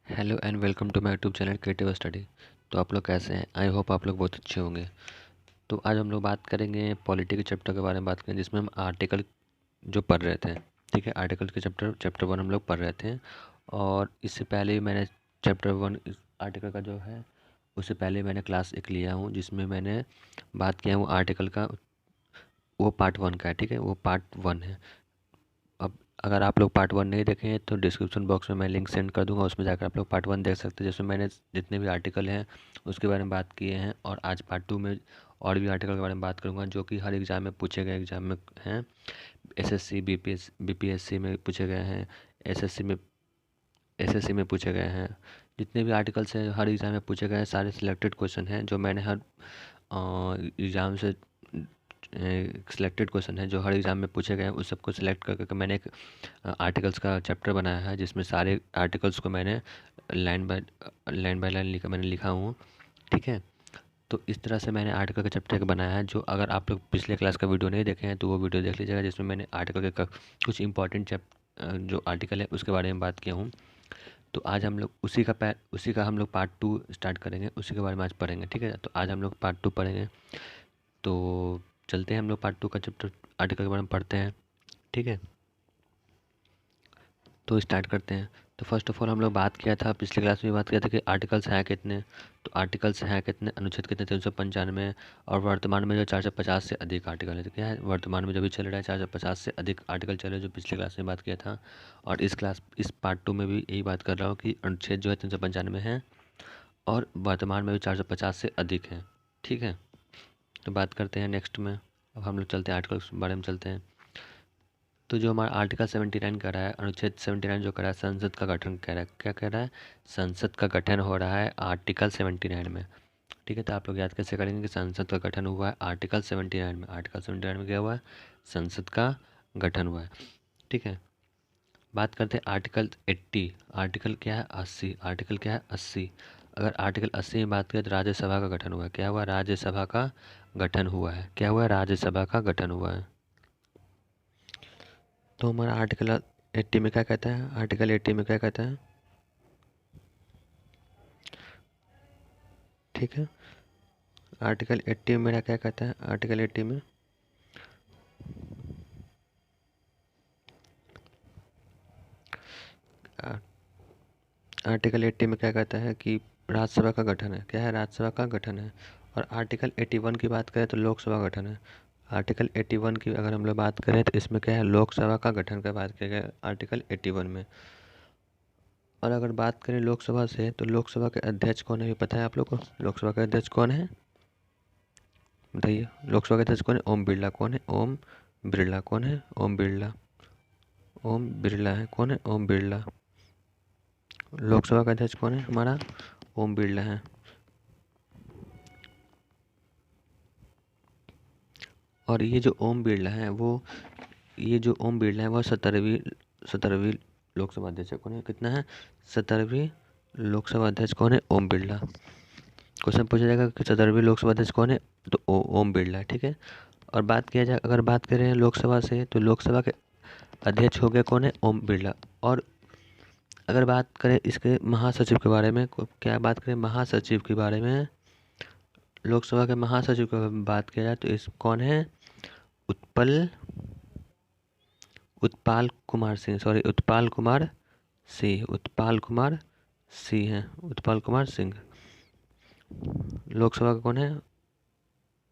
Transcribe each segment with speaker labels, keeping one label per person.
Speaker 1: Hello and welcome to my YouTube channel creative study. तो आप लोग कैसे हैं? आई होप आप लोग बहुत अच्छे होंगे। तो आज हम लोग बात करेंगे पॉलिटी के चैप्टर के बारे में बात करेंगे, जिसमें हम आर्टिकल जो पढ़ रहे थे। ठीक है, आर्टिकल के चैप्टर 1 हम लोग पढ़ रहे थे। और इससे पहले ही मैंने चैप्टर 1 आर्टिकल का जो है, उससे पहले मैंने क्लास 1 लिया हूँ, जिसमें मैंने बात किया हूँ आर्टिकल का। वो पार्ट 1 का है। ठीक है, वो पार्ट 1 है। अब अगर आप लोग पार्ट 1 नहीं देखे हैं तो डिस्क्रिप्शन बॉक्स में मैं लिंक सेंड कर दूंगा, उसमें जाकर आप लोग पार्ट 1 देख सकते हैं, जिसमें मैंने जितने भी आर्टिकल हैं उसके बारे में बात किए हैं। और आज पार्ट 2 में और भी आर्टिकल के बारे में बात करूंगा, जो कि हर एग्ज़ाम में पूछे गए एग्ज़ाम में हैं। एसएससी बीपीएससी में पूछे गए हैं, एसएससी में पूछे गए हैं। जितने भी आर्टिकल्स हैं हर एग्ज़ाम में पूछे गए हैं, सारे सिलेक्टेड क्वेश्चन हैं जो मैंने हर एग्ज़ाम से सिलेक्टेड क्वेश्चन है जो हर एग्ज़ाम में पूछे गए हैं, उस सबको सिलेक्ट करके मैंने एक आर्टिकल्स का चैप्टर बनाया है, जिसमें सारे आर्टिकल्स को मैंने लाइन बाय लाइन लिखा हूँ। ठीक है, तो इस तरह से मैंने आर्टिकल का चैप्टर एक बनाया है। जो अगर आप लोग पिछले क्लास का वीडियो नहीं देखे हैं तो वो वीडियो देख लीजिएगा, जिसमें मैंने आर्टिकल के कुछ इंपॉर्टेंट जो आर्टिकल है उसके बारे में बात किया हूँ। तो आज हम लोग उसी का हम लोग पार्ट 2 स्टार्ट करेंगे, उसी के बारे में आज पढ़ेंगे। ठीक है, तो आज हम लोग पार्ट 2 पढ़ेंगे। तो चलते हैं, हम लोग पार्ट 2 का चैप्टर आर्टिकल के बारे में पढ़ते हैं। ठीक है, तो स्टार्ट करते हैं। तो फर्स्ट ऑफ ऑल हम लोग बात किया था, पिछले क्लास में बात किया था कि आर्टिकल्स हैं कितने। तो आर्टिकल्स हैं कितने, अनुच्छेद कितने, 395। और वर्तमान में जो 450 से अधिक आर्टिकल है, तो क्या है वर्तमान में जो भी चल रहा है 450 से अधिक आर्टिकल चल रहे हैं, जो पिछले क्लास में बात किया था। और इस पार्ट 2 में भी यही बात कर रहा हूँ कि अनुच्छेद जो है 395 है और वर्तमान में भी 450 से अधिक है। ठीक है, तो बात करते हैं नेक्स्ट में। अब हम लोग चलते हैं आर्टिकल्स के बारे में चलते हैं। तो जो हमारा आर्टिकल 79 कह रहा है, अनुच्छेद 79 जो कह रहा है संसद का गठन कह रहा है, क्या कह रहा है, संसद का गठन हो रहा है आर्टिकल 79 में। ठीक है, तो आप लोग याद कैसे करेंगे कि संसद का गठन हुआ है आर्टिकल 79 में। आर्टिकल 79 में क्या हुआ है, संसद का गठन हुआ है। ठीक है, बात करते हैं आर्टिकल 80। आर्टिकल क्या है, 80। आर्टिकल क्या है, 80। अगर आर्टिकल 80 में बात करें तो राज्यसभा का गठन हुआ है। क्या हुआ, राज्यसभा का गठन हुआ है। क्या हुआ, राज्यसभा का गठन हुआ है। तो हमारा आर्टिकल 80 में क्या कहता है, आर्टिकल 80 में क्या कहता है। ठीक है, आर्टिकल 80 में मेरा क्या कहता है, आर्टिकल 80 में आर्टिकल 80 में क्या कहता है कि राज्यसभा का गठन है। क्या है, राज्यसभा का गठन है। और आर्टिकल 81 की बात करें तो लोकसभा गठन है। आर्टिकल 81 की अगर हम लोग बात करें तो इसमें क्या है, लोकसभा का गठन का बात किया गया आर्टिकल 81 में। और अगर बात करें लोकसभा से तो लोकसभा के अध्यक्ष कौन है, ये पता है आप लोग को, लोकसभा के अध्यक्ष कौन है बताइए। लोकसभा के अध्यक्ष कौन है, ओम बिरला। कौन है, ओम बिरला। कौन है, ओम बिरला। ओम बिरला है, कौन है, ओम बिरला। लोकसभा का अध्यक्ष कौन है हमारा, ओम बिरला है। और ये जो ओम बिरला है वो 17वीं लोकसभा अध्यक्ष है। कौन है, कितना है, 17वीं लोकसभा अध्यक्ष कौन है, ओम बिरला। क्वेश्चन पूछा जाएगा कि 17वीं लोकसभा अध्यक्ष कौन है, तो ओम बिरला है। ठीक है, और अगर बात करें लोकसभा से तो लोकसभा के अध्यक्ष हो गए कौन है, ओम बिरला। और अगर बात करें इसके महासचिव के बारे में, क्या बात करें महासचिव के बारे में, लोकसभा के महासचिव की बात किया जाए तो इस कौन है, उत्पाल कुमार सिंह, सॉरी उत्पाल कुमार सिंह, उत्पाल कुमार सिंह है, उत्पाल कुमार सिंह। लोकसभा का कौन है,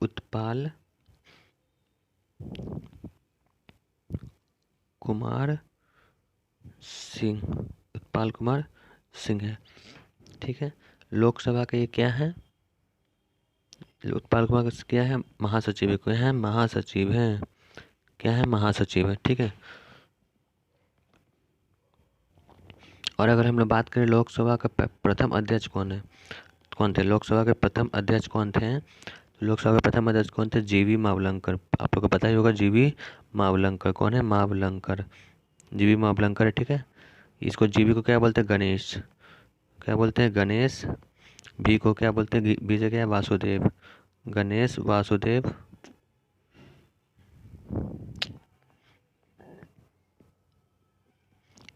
Speaker 1: उत्पाल कुमार सिंह, उत्पाल कुमार सिंह है। ठीक है, लोकसभा के ये क्या है, उत्पाल कुमार क्या है, महासचिव है। क्या है, महासचिव है। क्या है, महासचिव है। ठीक है, और अगर हम लोग बात करें लोकसभा का प्रथम अध्यक्ष कौन थे, लोकसभा के प्रथम अध्यक्ष कौन थे, लोकसभा के प्रथम अध्यक्ष कौन थे, जीवी मावलंकर। आप लोग को पता ही होगा, जीवी मावलंकर। कौन है, मावलंकर, जीवी मावलंकर है। ठीक है, इसको जीवी को क्या बोलते हैं, गणेश। क्या बोलते हैं, गणेश। बी को क्या बोलते हैं, बी से क्या है, वासुदेव, गणेश वासुदेव।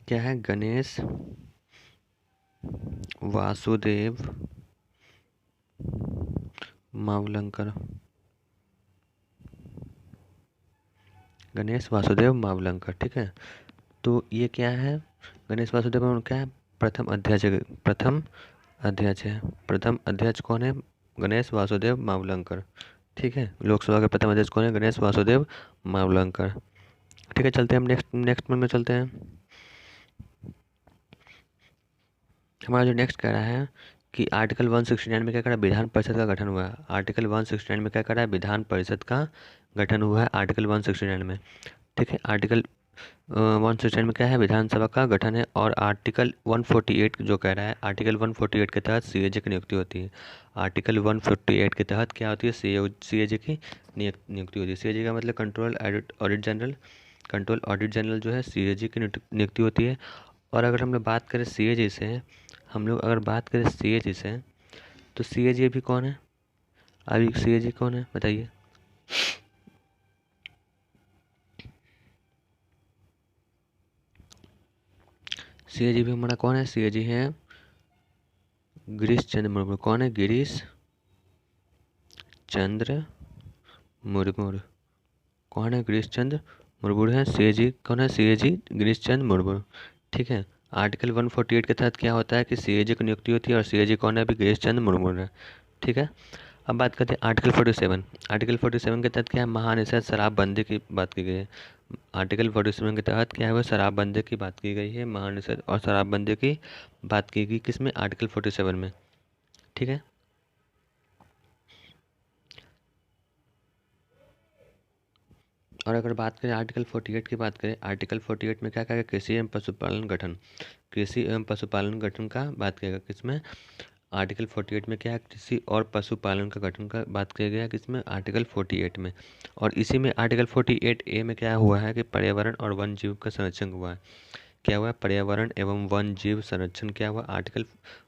Speaker 1: क्या है, गणेश वासुदेव मावलंकर, गणेश वासुदेव मावलंकर। ठीक है, तो ये क्या है, गणेश वासुदेव मावलंकर क्या है, प्रथम अध्यक्ष है, प्रथम अध्यक्ष है। प्रथम अध्यक्ष कौन है, गणेश वासुदेव मावलंकर। ठीक है, लोकसभा के प्रथम अध्यक्ष कौन है, गणेश वासुदेव मावलंकर। ठीक है, चलते हैं हम नेक्स्ट में चलते हैं। हमारा जो नेक्स्ट कह रहा है कि आर्टिकल 169 में क्या कह रहा है, विधान परिषद का गठन हुआ है। आर्टिकल 169 में क्या कह रहा है, विधान परिषद का गठन हुआ है आर्टिकल 169 में। ठीक है, आर्टिकल 169 में क्या है, विधानसभा का गठन है। और आर्टिकल 148 जो कह रहा है, आर्टिकल 148 के तहत सीएजे की नियुक्ति होती है। आर्टिकल 148 के तहत क्या होती है, सीएजे की नियुक्ति होती है। सीएजे का मतलब control audit general, control audit general जो है सीएजे की नियुक्ति होती है। और अगर हम लोग बात करें सीएजे से, हम लोग अगर बात करें सीएजे से, तो सीएजे भी कौन है, अभी सीएजे कौन है बताइए। सीएजी भी हमारा कौन है, सीएजी है गिरीश चंद्र मुर्मू। कौन है, गिरीश चंद्र मुर्मू। कौन है, गिरीश चंद्र मुर्मू है सीएजी। कौन है, सीएजी गिरीश चंद्र मुर्मू। ठीक है, आर्टिकल 148 के तहत क्या होता है कि सीएजी की नियुक्ति होती है, और सीएजी कौन है, अभी गिरीश चंद्र मुर्मू है। ठीक है, अब बात करते हैं आर्टिकल 47। आर्टिकल 47 के तहत क्या है, महानिषेध शराबबंदी की बात की गई है। आर्टिकल 47 के तहत क्या है, वो शराबबंदी की बात की गई है, महानिषेध और शराबबंदी की बात की गई किसमें, आर्टिकल 47 में। ठीक है, और अगर बात करें आर्टिकल 48 की बात करें, आर्टिकल 48 में क्या कहेगा, कृषि एवं पशुपालन गठन, कृषि एवं पशुपालन गठन का बात करेगा किसमें, आर्टिकल 48 में क्या है, कृषि और पशुपालन का गठन का बात किया गया किसमें, आर्टिकल 48 में। और इसी में आर्टिकल 48A में क्या हुआ है कि पर्यावरण और वन जीव का संरक्षण हुआ है। क्या हुआ है, पर्यावरण एवं वन जीव संरक्षण क्या हुआ, आर्टिकल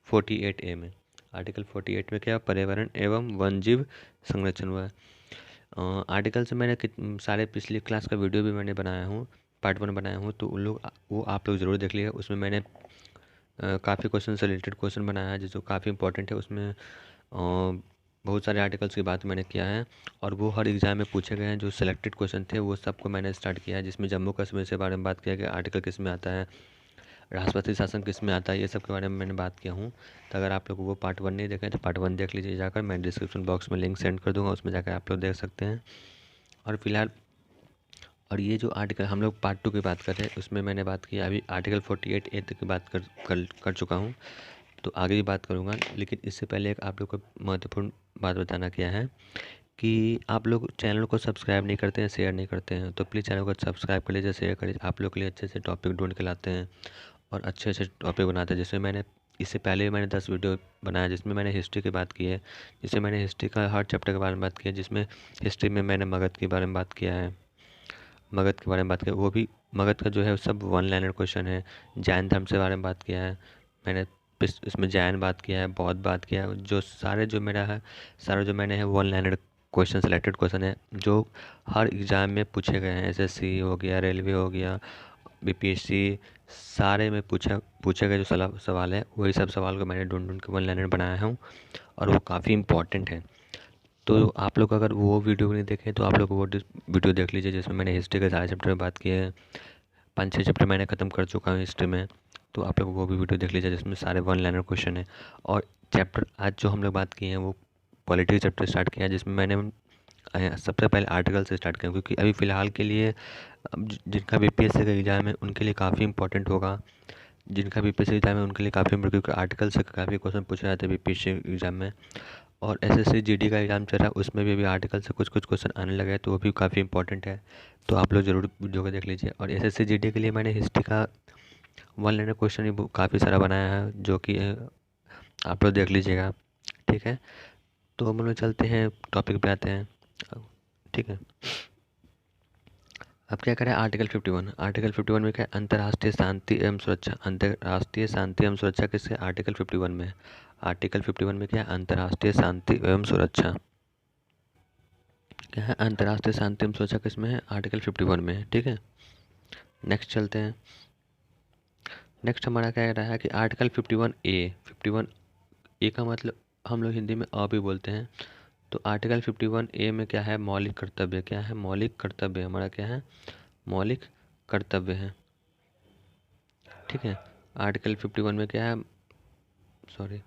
Speaker 1: 48A में। आर्टिकल 48 में क्या, पर्यावरण एवं वन जीव संरक्षण हुआ है। आर्टिकल से मैंने सारे पिछली क्लास का वीडियो भी मैंने बनाया हूँ, पार्ट 1 बनाया हूँ, तो उन लोग वो आप लोग ज़रूर देख लीजिएगा। उसमें मैंने काफ़ी क्वेश्चन से रिलेटेड क्वेश्चन बनाया है जो काफ़ी इंपॉर्टेंट है। उसमें बहुत सारे आर्टिकल्स की बात मैंने किया है, और वो हर एग्ज़ाम में पूछे गए हैं। जो सिलेक्टेड क्वेश्चन थे वो सबको मैंने स्टार्ट किया है, जिसमें जम्मू कश्मीर के बारे में बात किया गया, आर्टिकल किस में आता है, राष्ट्रपति शासन किस में आता है, ये सब के बारे में मैंने बात किया हूँ। तो अगर आप लोग वो पार्ट 1 नहीं देखें तो पार्ट 1 देख लीजिए जाकर, मैं डिस्क्रिप्शन बॉक्स में लिंक सेंड कर दूँगा, उसमें जाकर आप लोग देख सकते हैं। और फिलहाल, और ये जो आर्टिकल हम लोग पार्ट 2 की बात कर रहे हैं, उसमें मैंने बात की अभी आर्टिकल 48A तक की बात कर चुका हूँ, तो आगे भी बात करूँगा। लेकिन इससे पहले एक आप लोग को महत्वपूर्ण बात बताना क्या है कि आप लोग चैनल को सब्सक्राइब नहीं करते हैं, शेयर नहीं करते हैं, तो प्लीज़ चैनल को सब्सक्राइब कर लीजिए, शेयर करिए। आप लोग के लिए अच्छे से टॉपिक ढूंढ के लाते हैं और अच्छे अच्छे टॉपिक बनाते हैं। जिसमें मैंने इससे पहले भी मैंने 10 वीडियो बनाया, जिसमें मैंने हिस्ट्री की बात की है, जिसमें मैंने हिस्ट्री का हर चैप्टर के बारे में बात की है, जिसमें हिस्ट्री में मैंने मगध के बारे में बात किया है, मगध के बारे में बात किया, वो भी मगध का जो है सब 1 लाइनर क्वेश्चन है। जैन धर्म से बारे में बात किया है मैंने, इसमें जैन बात किया है, बौद्ध बात किया है, जो सारे जो मेरा है, सारा जो मैंने है 1 लाइनर क्वेश्चन, सिलेक्टेड क्वेश्चन है, जो हर एग्ज़ाम में पूछे गए हैं। एसएससी हो गया, रेलवे हो गया, बीपीएससी, सारे में पूछे गए जो सवाल है, वही सब सवाल को मैंने ढूंढ ढूंढ के 1 लाइनर बनाया हूँ, और वो काफ़ी इंपॉर्टेंट है। तो आप लोग अगर वो वीडियो नहीं देखे तो आप लोग वो वीडियो देख लीजिए, जिसमें मैंने हिस्ट्री के सारे चैप्टर में बात की है। 5-6 चैप्टर मैंने ख़त्म कर चुका हूँ हिस्ट्री में, तो आप लोग वो भी वीडियो देख लीजिए, जिसमें सारे 1 लाइनर क्वेश्चन है। और चैप्टर आज जो हम लोग बात किए हैं वो पॉलिटिकल चैप्टर स्टार्ट किया है, जिसमें मैंने सबसे पहले आर्टिकल से स्टार्ट किया, क्योंकि अभी फ़िलहाल के लिए जिनका बीपीएससी का एग्ज़ाम है उनके लिए काफ़ी इंपॉर्टेंट होगा। जिनका बीपीएससी एग्ज़ाम है उनके लिए काफ़ी इंपॉर्टेंट, क्योंकि आर्टिकल से काफ़ी क्वेश्चन पूछे जाते हैं बीपीएससी एग्ज़ाम में। और एसएससी जीडी का एग्ज़ाम चल रहा है, उसमें भी अभी आर्टिकल से कुछ कुछ क्वेश्चन आने लगे हैं, तो वो भी काफ़ी इंपॉर्टेंट है। तो आप लोग ज़रूर वीडियो को देख लीजिए। और एसएससी जीडी के लिए मैंने हिस्ट्री का 1 लाइनर क्वेश्चन ही काफ़ी सारा बनाया है, जो कि आप लोग देख लीजिएगा। ठीक है, तो हम लोग चलते हैं टॉपिक पे आते हैं। ठीक है, अब क्या करें, आर्टिकल 51। आर्टिकल 51 में क्या है, अंतर्राष्ट्रीय शांति एवं सुरक्षा। अंतर्राष्ट्रीय शांति एवं सुरक्षा किससे, आर्टिकल 51 में है। आर्टिकल 51 में क्या है, अंतर्राष्ट्रीय शांति एवं सुरक्षा। क्या है, अंतर्राष्ट्रीय शांति एवं सुरक्षा किस में है, आर्टिकल 51 में है। ठीक है, नेक्स्ट चलते हैं। नेक्स्ट हमारा क्या कह रहा है कि आर्टिकल 51A का मतलब हम लोग हिंदी में अ भी बोलते हैं। तो आर्टिकल 51A में क्या है, मौलिक कर्तव्य। क्या है, मौलिक कर्तव्य हमारा क्या है, मौलिक कर्तव्य है। ठीक है, आर्टिकल 51 में क्या है, सॉरी,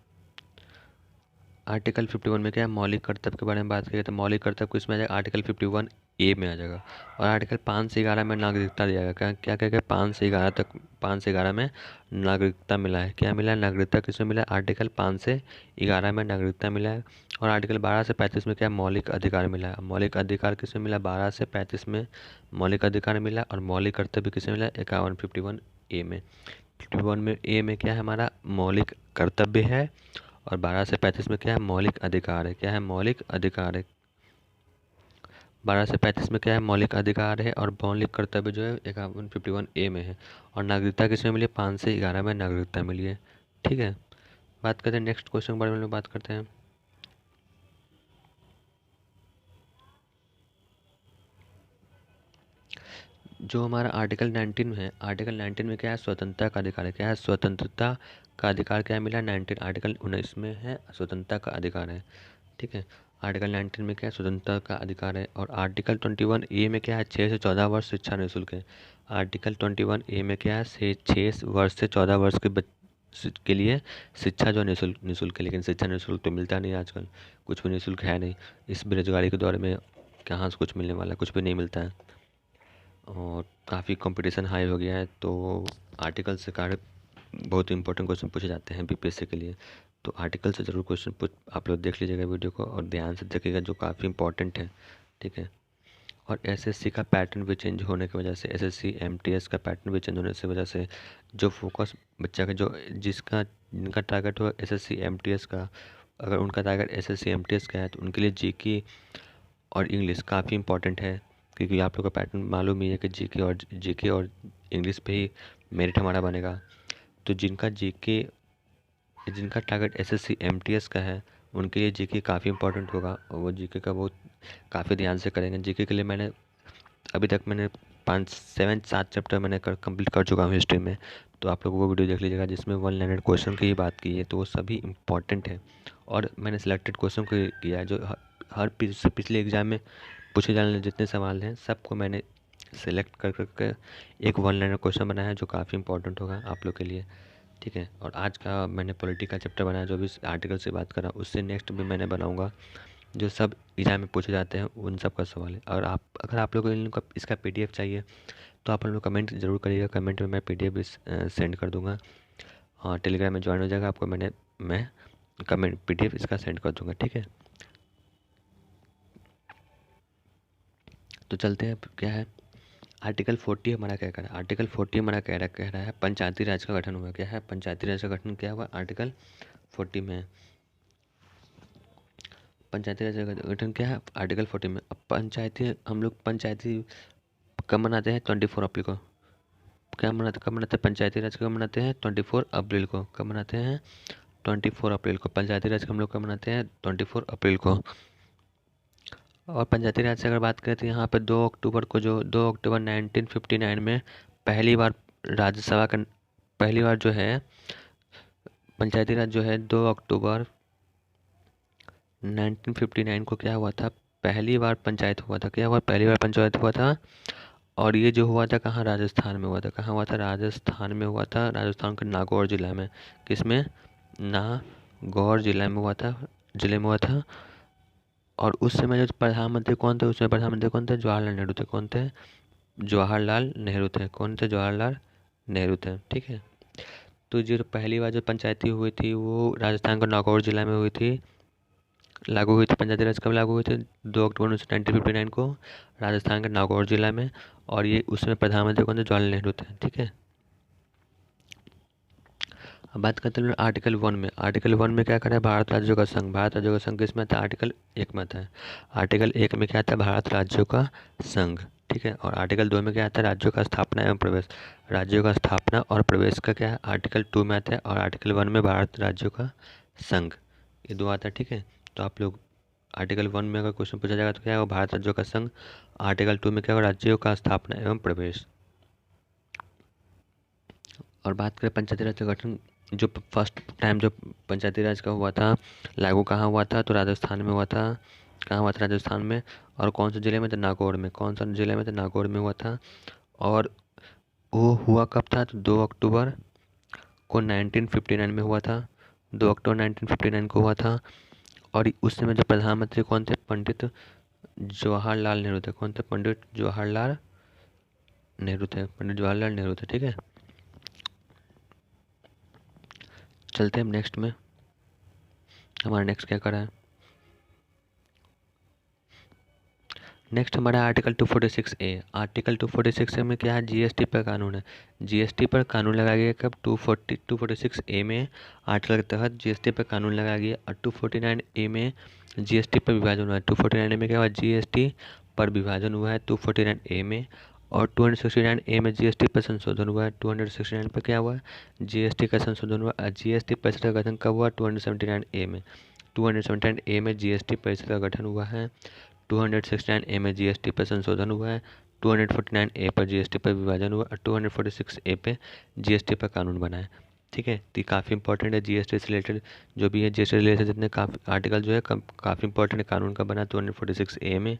Speaker 1: आर्टिकल 51 में क्या है, मौलिक कर्तव्य के बारे में बात करें तो मौलिक कर्तव्य को इसमें आ जाएगा, आर्टिकल 51A में आ जाएगा। और आर्टिकल 5 से 11 में नागरिकता दिया गया। क्या क्या कहेगा, 5 से 11 तक, 5 से 11 में नागरिकता मिला है। क्या मिला है, नागरिकता किसमें मिला है, आर्टिकल 5 से 11 में नागरिकता मिला है। और आर्टिकल 12 से 35 में क्या मौलिक अधिकार मिला है। मौलिक अधिकार किसमें मिला, 12 से 35 में मौलिक अधिकार मिला। और मौलिक कर्तव्य किसमें मिला, 51 में। 51 में ए में क्या है, हमारा मौलिक कर्तव्य है। और 12 से 35 में क्या है, मौलिक अधिकार है। क्या है, मौलिक अधिकार है। 12 से 35 में क्या है, मौलिक अधिकार है। और मौलिक कर्तव्य जो है 51 ए में है। और नागरिकता किसमें मिली, 5 से 11 में नागरिकता मिली है। ठीक है, बात करते हैं नेक्स्ट क्वेश्चन के बारे में, लोग बात करते हैं। जो हमारा आर्टिकल 19 में है, आर्टिकल 19 में क्या है, स्वतंत्रता का अधिकार है। क्या है, स्वतंत्रता का अधिकार क्या मिला, 19 आर्टिकल 19 में है, स्वतंत्रता का अधिकार है। ठीक है, आर्टिकल 19 में क्या है, स्वतंत्रता का अधिकार है। और आर्टिकल 21A में क्या है, 6 से 14 वर्ष शिक्षा निःशुल्क है। आर्टिकल 21A में क्या है, 6 वर्ष से 14 वर्ष के लिए शिक्षा जो निःशुल्क है। लेकिन शिक्षा निःशुल्क तो मिलता नहीं आजकल, कुछ भी निःशुल्क है नहीं। इस बेरोजगारी के दौर में कहाँ से कुछ मिलने वाला है, कुछ भी नहीं मिलता है। और काफ़ी कंपटीशन हाई हो गया है, तो आर्टिकल से कार्य बहुत इंपॉर्टेंट क्वेश्चन पूछे जाते हैं बीपीएससी के लिए। तो आर्टिकल से ज़रूर क्वेश्चन पूछ, आप लोग देख लीजिएगा वीडियो को और ध्यान से देखिएगा, जो काफ़ी इंपॉर्टेंट है। ठीक है, और एसएससी का पैटर्न भी चेंज होने की वजह से, एसएससी एमटीएस का पैटर्न भी चेंज होने की वजह से, जो फोकस बच्चा का जो जिनका टारगेट हो एसएससी एमटीएस का, अगर उनका टारगेट एसएससी एमटीएस का है तो उनके लिए जीके और इंग्लिश काफ़ी इंपॉर्टेंट है। क्योंकि आप लोग का पैटर्न मालूम ही है कि जीके और इंग्लिश पे ही मेरिट हमारा बनेगा। तो जिनका टारगेट एसएससी एमटीएस का है उनके लिए जीके काफ़ी इंपॉर्टेंट होगा। और वो जीके का बहुत काफ़ी ध्यान से करेंगे। जीके के लिए मैंने अभी तक 5 7 चैप्टर मैंने कंप्लीट कर चुका हूँ हिस्ट्री में। तो आप लोग वो वीडियो देख लीजिएगा जिसमें 100 क्वेश्चन की ही बात की है, तो वो सभी इंपॉर्टेंट है। और मैंने सिलेक्टेड क्वेश्चन को किया है, जो हर पिछले एग्ज़ाम में पूछे जाने वाले जितने सवाल हैं सबको मैंने सेलेक्ट कर करके एक 100 क्वेश्चन बनाया है, जो काफ़ी इंपॉर्टेंट होगा आप लोग के लिए। ठीक है, और आज का मैंने पॉलिटिकल चैप्टर बनाया, जो भी आर्टिकल से बात करा, उससे नेक्स्ट भी मैंने बनाऊंगा, जो सब एग्जाम में पूछे जाते हैं उन सब का सवाल है। और अगर आप लोगों को इसका पीडीएफ चाहिए तो आप लोग कमेंट ज़रूर करिएगा, कमेंट में मैं पीडीएफ भी सेंड कर दूंगा। हाँ, टेलीग्राम में ज्वाइन हो जाएगा, आपको मैं कमेंट पीडीएफ इसका सेंड कर दूंगा। ठीक है, तो चलते हैं, क्या है आर्टिकल 40 हमारा क्या कह रहा है। आर्टिकल 40 हमारा कह रहा है पंचायती राज का गठन हुआ। क्या है, पंचायती राज का गठन क्या हुआ, आर्टिकल 40 में है। पंचायती राज का गठन क्या है, आर्टिकल 40 में। अब हम लोग पंचायती कब मनाते हैं, 24 अप्रैल को। कब मनाते हैं पंचायती राज, कब मनाते हैं, 24 अप्रैल को। कब मनाते हैं, 24 अप्रैल को। पंचायती राज हम लोग कब मनाते हैं, 24 अप्रैल को। और पंचायती राज से अगर बात करें तो यहाँ पर 2 अक्टूबर को, जो 2 अक्टूबर 1959 में पहली बार राज्यसभा का, पहली बार जो है पंचायती राज जो है 2 अक्टूबर 1959 को क्या हुआ था, पहली बार पंचायत हुआ था। क्या हुआ, पहली बार पंचायत हुआ था। और ये जो हुआ था कहाँ, राजस्थान में हुआ था। कहाँ हुआ था, राजस्थान में हुआ था, राजस्थान के नागौर जिला में। किसमें, नागौर जिले में हुआ था। और उस समय जो प्रधानमंत्री कौन थे, उसमें प्रधानमंत्री कौन थे, जवाहरलाल नेहरू थे। कौन थे, जवाहरलाल नेहरू थे। कौन थे, जवाहरलाल नेहरू थे। ठीक है, तो जो पहली बार जो पंचायती हुई थी वो राजस्थान के नागौर जिला में हुई थी, लागू हुई थी। पंचायती राज कब लागू हुई थी, 2 अक्टूबर 1959 को राजस्थान के नागौर जिला में। और ये उसमें प्रधानमंत्री कौन थे, जवाहरलाल नेहरू थे। ठीक है, अब बात करते हैं आर्टिकल 1 में। आर्टिकल 1 में क्या करा है, भारत राज्यों का संघ। भारत राज्यों का संघ किस में आता है, आर्टिकल 1 में आता है। आर्टिकल 1 में क्या आता है, भारत राज्यों का संघ। ठीक है, और आर्टिकल 2 में क्या आता है, राज्यों का स्थापना एवं प्रवेश। राज्यों का स्थापना और प्रवेश का क्या है, आर्टिकल 2 में आता है। और आर्टिकल 1 में भारत राज्यों का संघ, ये दो आता है। ठीक है, तो आप लोग आर्टिकल 1 में अगर क्वेश्चन पूछा जाएगा तो क्या होगा, भारत राज्यों का संघ। आर्टिकल 2 में क्या होगा, राज्यों का स्थापना एवं प्रवेश। और बात करें पंचायती राज का गठन, जो फर्स्ट टाइम जो पंचायती राज का हुआ था, लागू कहाँ हुआ था, तो राजस्थान में हुआ था। कहाँ हुआ था? राजस्थान में। और कौन से ज़िले में? तो नागौर में। कौन सा ज़िले में? तो नागौर में हुआ था। और वो हुआ कब था? तो 2 अक्टूबर को 1959 में हुआ था। 2 अक्टूबर 1959 को हुआ था। और उस समय जो प्रधानमंत्री कौन थे? पंडित जवाहरलाल नेहरू थे। कौन थे? पंडित जवाहरलाल नेहरू थे। पंडित जवाहरलाल नेहरू थे। ठीक है, चलते हैं नेक्स्ट में। हमारा नेक्स्ट क्या करा है? नेक्स्ट हमारा आर्टिकल 246 ए। आर्टिकल 246 ए में क्या है? जीएसटी पर कानून है। जीएसटी पर कानून लगाया गया कब? 246 ए में आर्टिकल के तहत जीएसटी पर कानून लगाया गया। और 249 ए में जीएसटी पर विभाजन हुआ है। 249 ए में क्या हुआ? जीएसटी पर विभाजन हुआ है 249 ए में। और 269 ए में जीएसटी पर संशोधन हुआ है। 269 पर क्या हुआ? जीएसटी का संशोधन हुआ। और जीएसटी परिषद का गठन कब हुआ? 279 ए में। 279 ए में जीएसटी परिषद का गठन हुआ है। 269 ए में जीएसटी पर संशोधन हुआ है। 249 ए पर जीएसटी पर विभाजन हुआ और 246 ए पे जीएसटी पर कानून बना है। ठीक है, तो ये काफ़ी इंपॉर्टेंट है। जीएसटी से रिलेटेड जो भी है, जीएसटी रिलेटेड जितने काफ़ी आर्टिकल जो है काफ़ी इंपॉर्टेंट है। कानून का बना 246 ए में,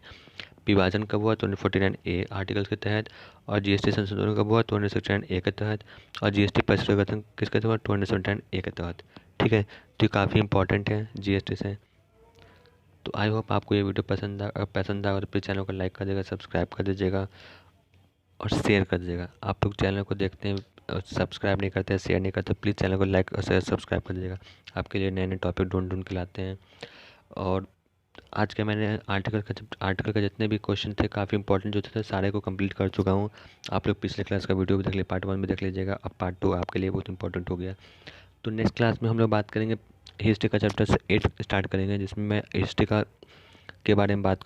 Speaker 1: विभाजन कब हुआ? 249 ए आर्टिकल के तहत। और जीएसटी संशोधन कब हुआ? 269 ए के तहत। और जीएसटी परिषद का गठन किसके तहत हुआ? 279 ए के तहत। ठीक है, तो ये काफ़ी इंपॉर्टेंट है जीएसटी से। तो आई होप आपको ये वीडियो पसंद आया और प्लीज़ चैनल को लाइक कर दीजिएगा, सब्सक्राइब कर दीजिएगा और शेयर कर दीजिएगा। आप लोग चैनल को देखते हैं और सब्सक्राइब नहीं करते हैं, शेयर नहीं करते, प्लीज़ चैनल को लाइक और शेयर सब्सक्राइब कर दीजिएगा। आपके लिए नए नए टॉपिक ढूंढ ढूंढ के लाते हैं। और आज के मैंने आर्टिकल का जितने भी क्वेश्चन थे काफ़ी इंपॉर्टेंट जो थे सारे को कंप्लीट कर चुका हूँ। आप लोग पिछले क्लास का वीडियो भी देख लीजिए, पार्ट 1 भी देख लीजिएगा। अब पार्ट 2 आपके लिए बहुत इंपॉर्टेंट हो गया। तो नेक्स्ट क्लास में हम लोग बात करेंगे हिस्ट्री का, चैप्टर से 8 स्टार्ट करेंगे, जिसमें मैं हिस्ट्री का के बारे में बात